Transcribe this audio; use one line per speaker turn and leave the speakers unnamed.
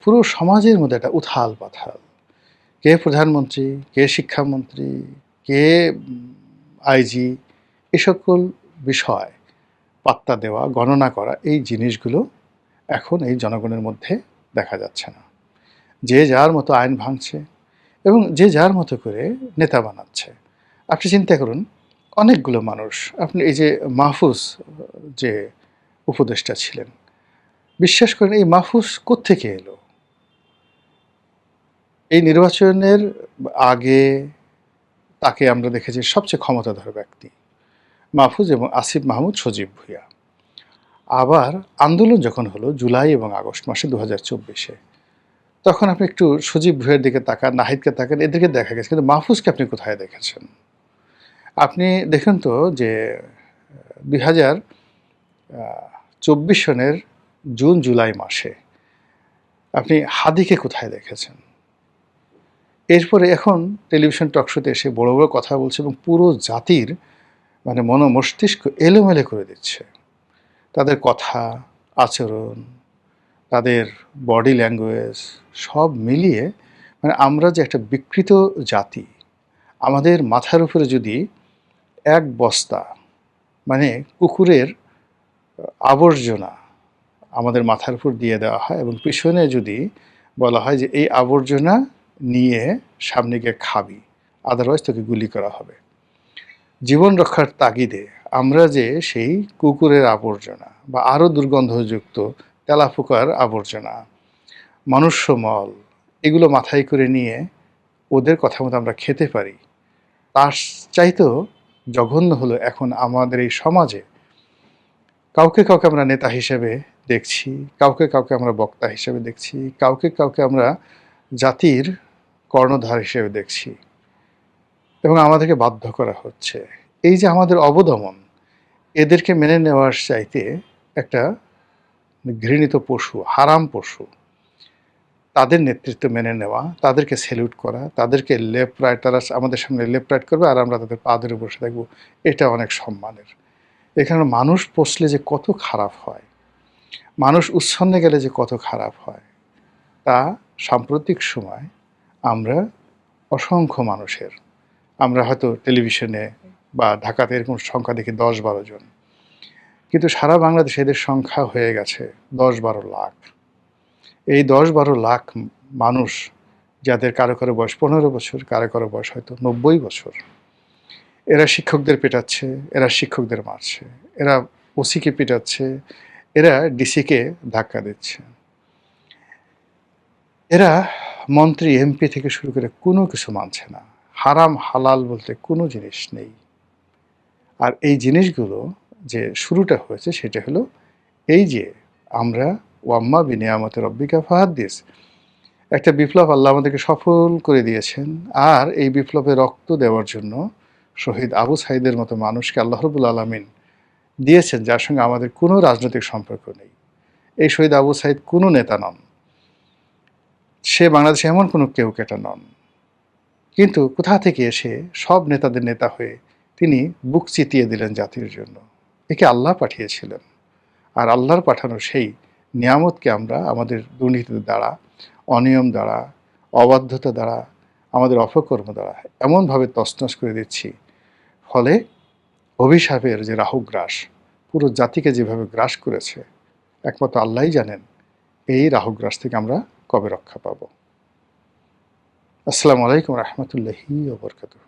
পুরো সমাজের মধ্যে একটা উথাল-পাথাল। কে প্রধানমন্ত্রী, কে শিক্ষামন্ত্রী, কে আইজি এ সকল বিষয় পাত্তা দেওয়া, গণনা করা এই জিনিসগুলো এখন এই জনগণের মধ্যে দেখা যাচ্ছে না। যে যার মতো আইন ভাঙছে এবং যে যার মতো করে নেতা বানাচ্ছে। আপনি চিন্তা করুন অনেকগুলো মানুষ আপনি এই যে মাহফুজ যে উপদেষ্টা ছিলেন, বিশ্বাস করেন এই মাহফুজ কোত্থেকে এলো? এই নির্বাচনের আগে তাকে আমরা দেখেছি সবচেয়ে ক্ষমতাধর ব্যক্তি মাহফুজ এবং আসিফ মাহমুদ সজীব ভুঁইয়া। আবার আন্দোলন যখন হলো জুলাই এবং আগস্ট মাসে ২০২৪-এ, তখন আপনি একটু সজীব ভুঁইয়ার দিকে তাকান, নাহিদকে তাকান, এদেরকে দেখা গেছে। কিন্তু মাহফুজকে আপনি কোথায় দেখেছেন? আপনি দেখুন তো যে ২০২৪ সনের জুন জুলাই মাসে আপনি হাদিকে কোথায় দেখেছেন? এরপরে এখন টেলিভিশন টকশোতে এসে বড় বড় কথা বলছে এবং পুরো জাতির মানে মস্তিষ্ক এলোমেলো করে দিচ্ছে। তাদের কথা, আচরণ, তাদের বডি ল্যাঙ্গুয়েজ সব মিলিয়ে মানে আমরা যে একটা বিকৃত জাতি, আমাদের মাথার উপরে যদি এক বস্তা মানে কুকুরের আবর্জনা আমাদের মাথার উপর দিয়ে দেওয়া হয় এবং পিছনে যদি বলা হয় যে এই আবর্জনা নিয়ে সামনে গিয়ে খাবি, আদারওয়াইজ তোকে গুলি করা হবে। জীবন রক্ষার তাগিদে আমরা যে সেই কুকুরের আবর্জনা বা আরও দুর্গন্ধযুক্ত তেলাপোকার আবর্জনা, মনুষ্য মল এগুলো মাথায় করে নিয়ে ওদের কথা মতো আমরা খেতে পারি, তার চাইতেও জঘন্য হলো এখন আমাদের এই সমাজে কাউকে কাউকে আমরা নেতা হিসেবে দেখছি, কাউকে কাউকে আমরা বক্তা হিসেবে দেখছি, কাউকে কাউকে আমরা জাতির কর্ণধার হিসেবে দেখছি এবং আমাদেরকে বাধ্য করা হচ্ছে। এই যে আমাদের অবদমন, এদেরকে মেনে নেওয়ার চাইতে একটা ঘৃণিত পশু, হারাম পশু, তাদের নেতৃত্ব মেনে নেওয়া, তাদেরকে স্যালুট করা, তাদেরকে লেফট রাইট, তারা আমাদের সামনে লেফট রাইট করবে আর আমরা তাদের পা ধরে বসে থাকবো, এটা অনেক সম্মানের। এখানে মানুষ পচলে যে কত খারাপ হয়, মানুষ উচ্ছন্নে গেলে যে কত খারাপ হয়, তা সাম্প্রতিক সময় আমরা অসংখ্য মানুষের, আমরা হয়তো টেলিভিশনে বা ঢাকাতে এরকম সংখ্যা দেখি ১০-১২ জন, কিন্তু সারা বাংলাদেশে এদের সংখ্যা হয়ে গেছে ১০-১২ লাখ। এই ১০-১২ লাখ মানুষ, যাদের কারো কারো বয়স ১৫ বছর, কারো কারো বয়স হয়তো ৯০ বছর, এরা শিক্ষকদের পেটাচ্ছে, এরা শিক্ষকদের মারছে, এরা ওসিকে পেটাচ্ছে, এরা ডিসিকে ধাক্কা দিচ্ছে, এরা মন্ত্রী এমপি থেকে শুরু করে কোনো কিছু মানছে না। হারাম হালাল বলতে কোনো জিনিস নেই। আর এই জিনিসগুলো যে শুরুটা হয়েছে সেটা হলো এই যে আমরা ওয়াম্মা বিনিয়ামতে রব্বিকা ফাহাদ্দিস, একটা বিপ্লব আল্লাহ আমাদেরকে সফল করে দিয়েছেন। আর এই বিপ্লবে রক্ত দেওয়ার জন্য শহীদ আবু সাঈদের মতো মানুষকে আল্লাহ রাব্বুল আলামিন দিয়েছেন, যার সঙ্গে আমাদের কোনো রাজনৈতিক সম্পর্ক নেই। এই শহীদ আবু সাঈদ কোনো নেতা নন, সে বাংলাদেশে এমন কোনো কেউকেটা নন, কিন্তু কোথা থেকে এসে সব নেতাদের নেতা হয়ে তিনি বুক চিতিয়ে দিলেন জাতির জন্য। একে আল্লাহ পাঠিয়েছিলেন। আর আল্লাহর পাঠানো সেই নিয়ামতকে আমরা আমাদের দুর্নীতির দ্বারা, অনিয়ম দ্বারা, অবাধ্যতা দ্বারা, আমাদের অপকর্ম দ্বারা এমনভাবে তছনছ করে দিচ্ছি, ফলে অভিশাপের যে রাহুগ্রাস পুরো জাতিকে যেভাবে গ্রাস করেছে, একমাত্র আল্লাহই জানেন এই রাহুগ্রাস থেকে আমরা কবে রক্ষা পাব। আসসালামু আলাইকুম রহমতুল্লাহি ওয়া বারাকাতুহু।